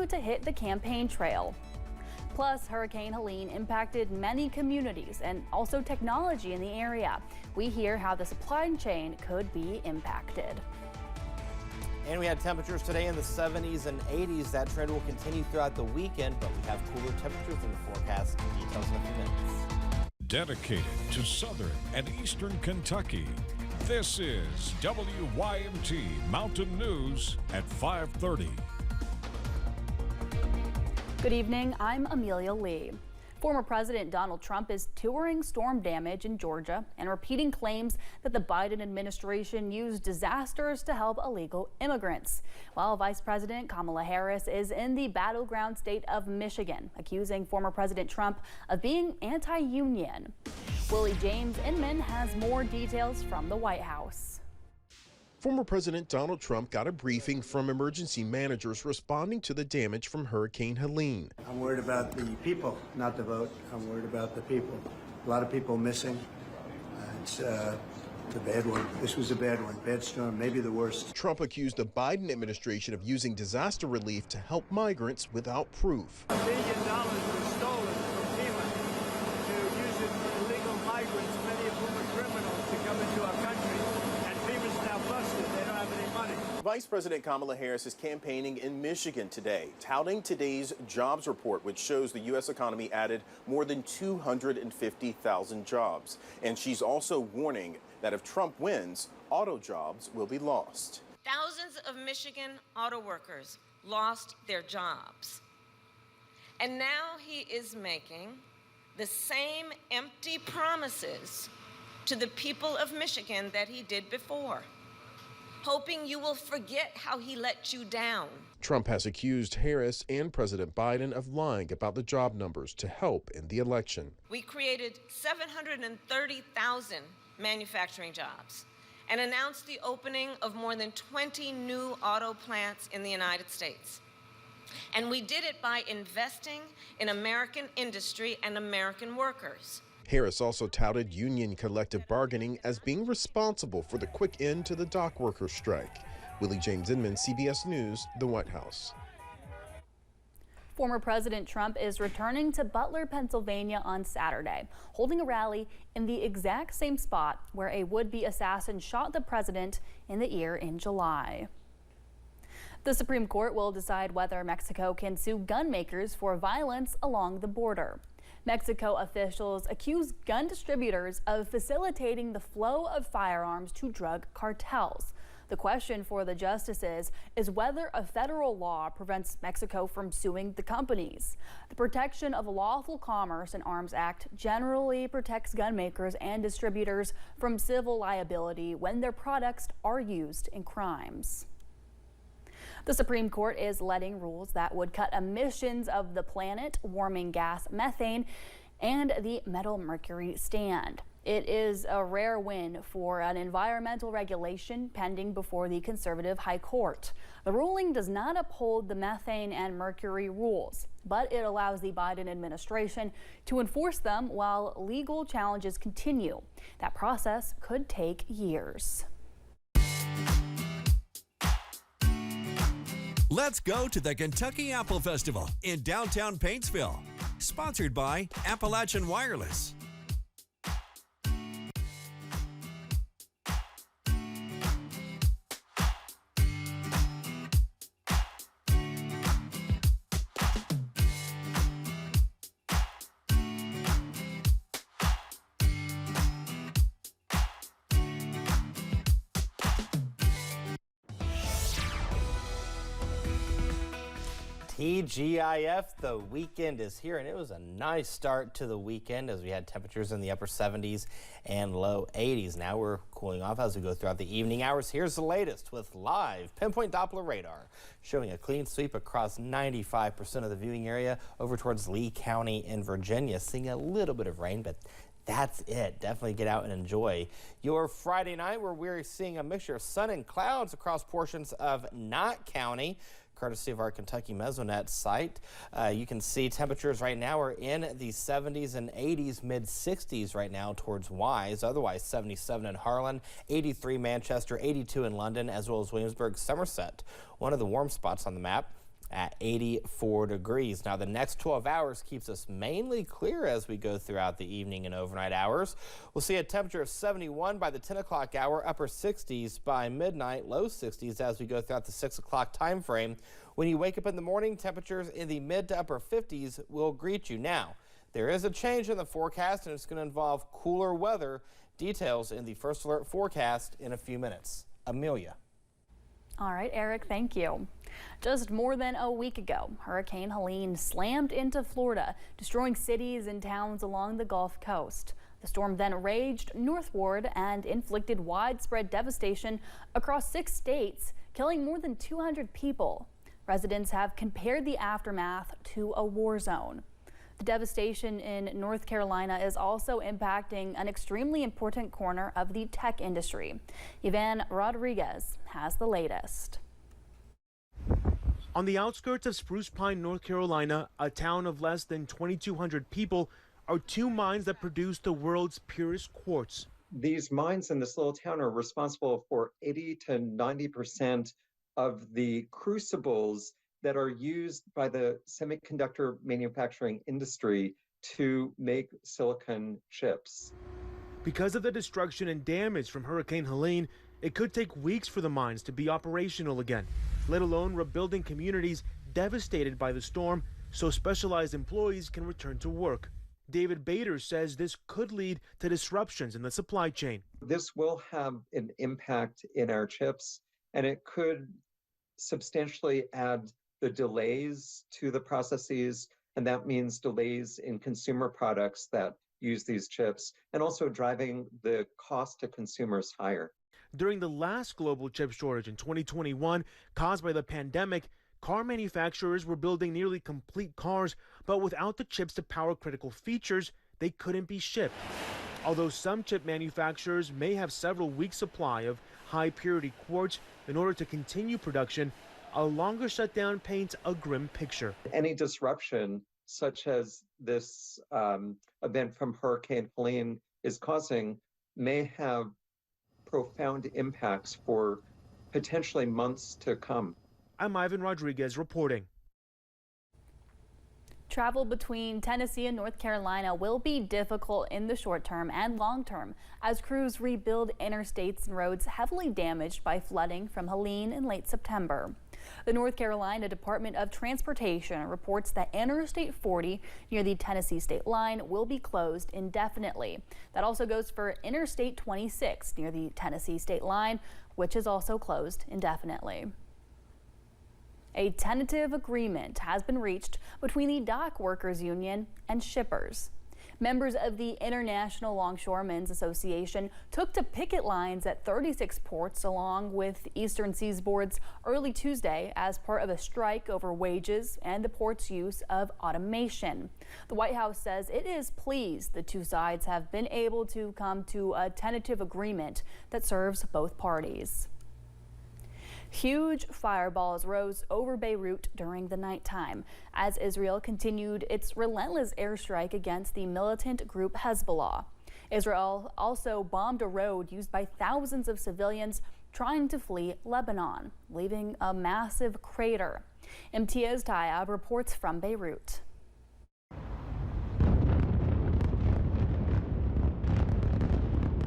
continue to hit the campaign trail. Plus, Hurricane Helene impacted many communities and also technology in the area. We hear how the supply chain could be impacted. And we had temperatures today in the 70s and 80s. That trend will continue throughout the weekend, but we have cooler temperatures in the forecast. Details in a few minutes. Dedicated to southern and eastern Kentucky, this is WYMT Mountain News at 5:30. Good evening, I'm Amelia Lee. Former President Donald Trump is touring storm damage in Georgia and repeating claims that the Biden administration used disasters to help illegal immigrants, while Vice President Kamala Harris is in the battleground state of Michigan, accusing former President Trump of being anti-union. Willie James Inman has more details from the White House. Former President Donald Trump got a briefing from emergency managers responding to the damage from Hurricane Helene. I'm worried about the people, not the vote. I'm worried about the people. A lot of people missing. It's a bad one. This was a bad one. Bad storm, maybe the worst. Trump accused the Biden administration of using disaster relief to help migrants without proof. $1 billion was stolen from FEMA to use it for illegal migrants, many of whom are criminals, to come into our country. Vice President Kamala Harris is campaigning in Michigan today, touting today's jobs report, which shows the U.S. economy added more than 250,000 jobs. And she's also warning that if Trump wins, auto jobs will be lost. Thousands of Michigan auto workers lost their jobs. And now he is making the same empty promises to the people of Michigan that he did before, hoping you will forget how he let you down. Trump has accused Harris and President Biden of lying about the job numbers to help in the election. We created 730,000 manufacturing jobs and announced the opening of more than 20 new auto plants in the United States. And we did it by investing in American industry and American workers. Harris also touted union collective bargaining as being responsible for the quick end to the dock workers' strike. Willie James Inman, CBS News, the White House. Former President Trump is returning to Butler, Pennsylvania on Saturday, holding a rally in the exact same spot where a would-be assassin shot the president in the ear in July. The Supreme Court will decide whether Mexico can sue gun makers for violence along the border. Mexico officials accuse gun distributors of facilitating the flow of firearms to drug cartels. The question for the justices is whether a federal law prevents Mexico from suing the companies. The Protection of Lawful Commerce and Arms Act generally protects gun makers and distributors from civil liability when their products are used in crimes. The Supreme Court is letting rules that would cut emissions of the planet-warming gas methane and the metal mercury stand. It is a rare win for an environmental regulation pending before the conservative High Court. The ruling does not uphold the methane and mercury rules, but it allows the Biden administration to enforce them while legal challenges continue. That process could take years. Let's go to the Kentucky Apple Festival in downtown Paintsville. Sponsored by Appalachian Wireless. TGIF, the weekend is here, and it was a nice start to the weekend as we had temperatures in the upper 70s and low 80s. Now we're cooling off as we go throughout the evening hours. Here's the latest with live pinpoint Doppler radar showing a clean sweep across 95% of the viewing area over towards Lee County in Virginia. Seeing a little bit of rain, but that's it. Definitely get out and enjoy your Friday night, where we're seeing a mixture of sun and clouds across portions of Knott County, courtesy of our Kentucky Mesonet site. You can see temperatures right now are in the 70s and 80s, mid 60s right now towards Wise. Otherwise 77 in Harlan, 83 Manchester, 82 in London, as well as Williamsburg, Somerset. One of the warm spots on the map at 84 degrees. Now, the next 12 hours keeps us mainly clear as we go throughout the evening and overnight hours. We'll see a temperature of 71 by the 10 o'clock hour, upper 60s by midnight, low 60s as we go throughout the 6 o'clock time frame. When you wake up in the morning, temperatures in the mid to upper 50s will greet you. Now, there is a change in the forecast, and it's going to involve cooler weather. Details in the First Alert forecast in a few minutes. Amelia. All right, Eric, thank you. Just more than a week ago, Hurricane Helene slammed into Florida, destroying cities and towns along the Gulf Coast. The storm then raged northward and inflicted widespread devastation across 6 states, killing more than 200 people. Residents have compared the aftermath to a war zone. The devastation in North Carolina is also impacting an extremely important corner of the tech industry. Ivan Rodriguez has the latest. On the outskirts of Spruce Pine, North Carolina, a town of less than 2,200 people, are 2 mines that produce the world's purest quartz. These mines in this little town are responsible for 80 to 90% of the crucibles that are used by the semiconductor manufacturing industry to make silicon chips. Because of the destruction and damage from Hurricane Helene, it could take weeks for the mines to be operational again, let alone rebuilding communities devastated by the storm so specialized employees can return to work. David Bader says this could lead to disruptions in the supply chain. This will have an impact in our chips, and it could substantially add the delays to the processes, and that means delays in consumer products that use these chips, and also driving the cost to consumers higher. During the last global chip shortage in 2021 caused by the pandemic, car manufacturers were building nearly complete cars, but without the chips to power critical features, they couldn't be shipped. Although some chip manufacturers may have several weeks' supply of high purity quartz in order to continue production, a longer shutdown paints a grim picture. Any disruption, such as this event from Hurricane Helene is causing, may have profound impacts for potentially months to come. I'm Ivan Rodriguez reporting. Travel between Tennessee and North Carolina will be difficult in the short term and long term as crews rebuild interstates and roads heavily damaged by flooding from Helene in late September. The North Carolina Department of Transportation reports that Interstate 40 near the Tennessee state line will be closed indefinitely. That also goes for Interstate 26 near the Tennessee state line, which is also closed indefinitely. A tentative agreement has been reached between the dock workers union and shippers. Members of the International Longshoremen's Association took to picket lines at 36 ports along with Eastern Seaboard's early Tuesday as part of a strike over wages and the port's use of automation. The White House says it is pleased the 2 sides have been able to come to a tentative agreement that serves both parties. Huge fireballs rose over Beirut during the nighttime as Israel continued its relentless airstrike against the militant group Hezbollah. Israel also bombed a road used by thousands of civilians trying to flee Lebanon, leaving a massive crater. Imtiaz Tayab reports from Beirut.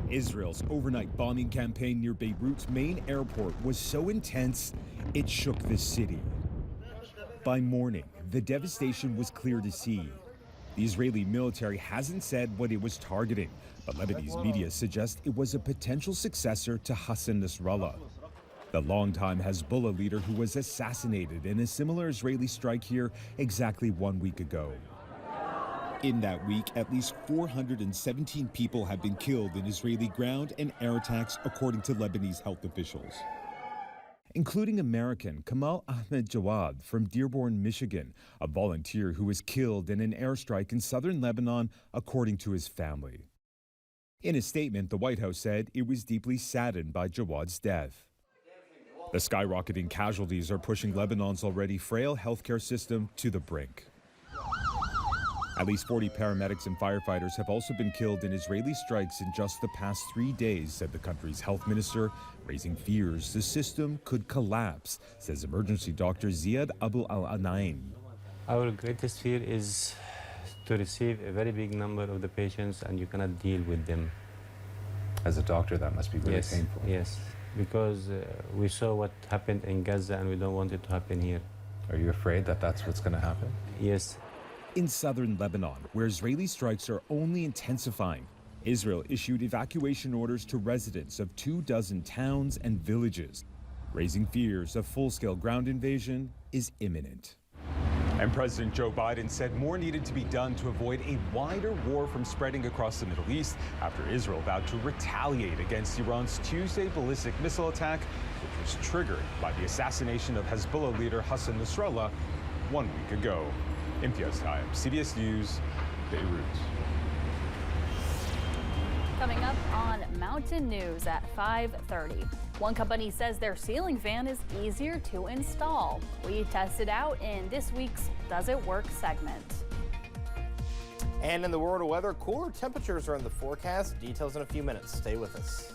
Israel's overnight bombing campaign near Beirut's main airport was so intense, it shook the city. By morning, the devastation was clear to see. The Israeli military hasn't said what it was targeting, but Lebanese media suggest it was a potential successor to Hassan Nasrallah, the longtime Hezbollah leader who was assassinated in a similar Israeli strike here exactly 1 week ago. In that week, at least 417 people have been killed in Israeli ground and air attacks, according to Lebanese health officials, including American Kamal Ahmed Jawad from Dearborn, Michigan, a volunteer who was killed in an airstrike in southern Lebanon, according to his family. In a statement, the White House said it was deeply saddened by Jawad's death. The skyrocketing casualties are pushing Lebanon's already frail healthcare system to the brink. At least 40 paramedics and firefighters have also been killed in Israeli strikes in just the past 3 days, said the country's health minister, raising fears the system could collapse, says emergency doctor Ziad Abu Al-Anaim. Our greatest fear is to receive a very big number of the patients and you cannot deal with them. As a doctor, that must be really painful. Yes, because we saw what happened in Gaza and we don't want it to happen here. Are you afraid that that's what's going to happen? Yes. In southern Lebanon, where Israeli strikes are only intensifying, Israel issued evacuation orders to residents of 24 towns and villages, raising fears a full-scale ground invasion is imminent. And President Joe Biden said more needed to be done to avoid a wider war from spreading across the Middle East after Israel vowed to retaliate against Iran's Tuesday ballistic missile attack, which was triggered by the assassination of Hezbollah leader Hassan Nasrallah 1 week ago. Imtiaz Time, CBS News, Beirut. Coming up on Mountain News at 5:30. One company says their ceiling fan is easier to install. We test it out in this week's Does It Work segment. And in the world of weather, cooler temperatures are in the forecast. Details in a few minutes. Stay with us.